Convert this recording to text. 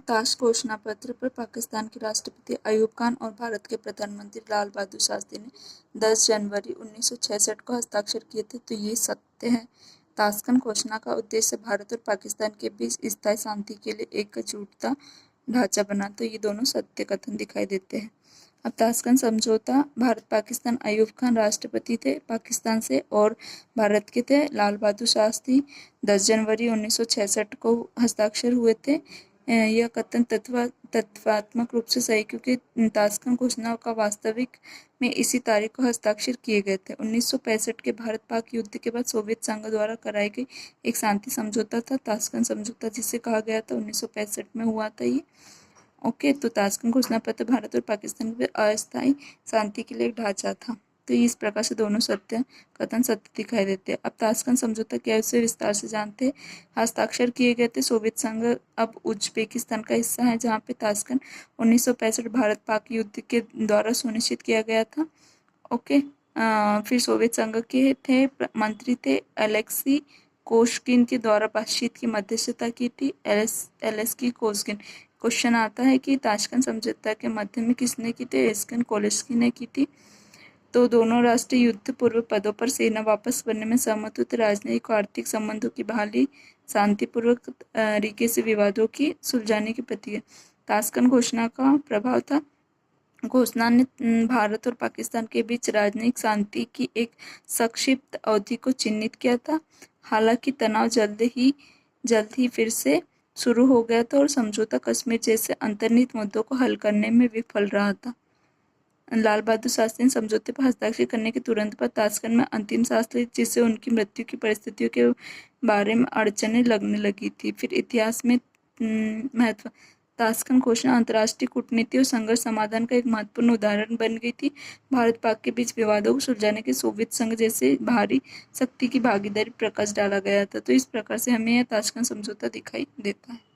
ताश घोषणा पत्र पर पाकिस्तान के राष्ट्रपति अयूब खान और भारत के प्रधानमंत्री लाल बहादुर शास्त्री ने 10 जनवरी 1966 को हस्ताक्षर किए थे, तो ये सत्य है। ताशकंद घोषणा का उद्देश्य भारत और पाकिस्तान के बीच स्थायी शांति के लिए एकजुटता ढांचा बना, तो ये दोनों सत्य कथन दिखाई देते हैं। अब ताशकंद समझौता, भारत पाकिस्तान, अयूब खान राष्ट्रपति थे पाकिस्तान से और भारत के थे लाल बहादुर शास्त्री। 10 जनवरी 1966 को हस्ताक्षर हुए थे। यह कथन तथ्यात्मक रूप से सही, क्योंकि ताशकंद घोषणा का वास्तविक में इसी तारीख को हस्ताक्षर किए गए थे। 1965 के भारत पाक युद्ध के बाद सोवियत संघ द्वारा कराई गई एक शांति समझौता था ताशकंद समझौता, जिसे कहा गया था 1965 में हुआ था ये। ओके, तो ताशकंद घोषणा पत्र भारत और पाकिस्तान के अस्थायी शांति के लिए एक ढांचा था। तो इस प्रकार से दोनों सत्य कथन सत्य दिखाई देते हैं। अब ताशकंद समझौता क्या है उसे विस्तार से जानते हैं। हस्ताक्षर किए गए थे। सोवियत संघ अब उज्बेकिस्तान का हिस्सा है, जहाँ पे ताशकंद 1965 भारत पाक युद्ध के द्वारा सुनिश्चित किया गया था। ओके, फिर सोवियत संघ के थे मंत्री थे एलेक्सी कोश्किन के द्वारा बातचीत की मध्यस्थता की थी, एलेक्सी कोश्किन। क्वेश्चन आता है कि ताशकंद समझौता के मध्य में किसने की थी? एलेक्सी कोश्किन ने की थी। तो दोनों राष्ट्र युद्ध पूर्व पदों पर सेना वापस करने में सहमत हुए थे। राजनयिक और आर्थिक संबंधों की बहाली, शांतिपूर्वक तरीके से विवादों की सुलझाने की प्रक्रिया। ताशकंद घोषणा का प्रभाव था। घोषणा ने भारत और पाकिस्तान के बीच राजनयिक शांति की एक संक्षिप्त अवधि को चिन्हित किया था। हालांकि तनाव जल्द ही फिर से शुरू हो गया था और समझौता कश्मीर जैसे अंतर्निहित मुद्दों को हल करने में विफल रहा था। लाल बहादुर शास्त्री ने समझौते पर हस्ताक्षर करने के तुरंत बाद ताशकंद में अंतिम सांस ली, जिससे उनकी मृत्यु की परिस्थितियों के बारे में अड़चनें लगने लगी थी। फिर इतिहास में महत्व, ताशकंद घोषणा अंतर्राष्ट्रीय कूटनीति और संघर्ष समाधान का एक महत्वपूर्ण उदाहरण बन गई थी। भारत पाक के बीच विवादों को सुलझाने के सोवियत संघ जैसे बाहरी शक्ति की भागीदारी प्रकाश डाला गया था। तो इस प्रकार से हमें यह ताशकंद समझौता दिखाई देता है।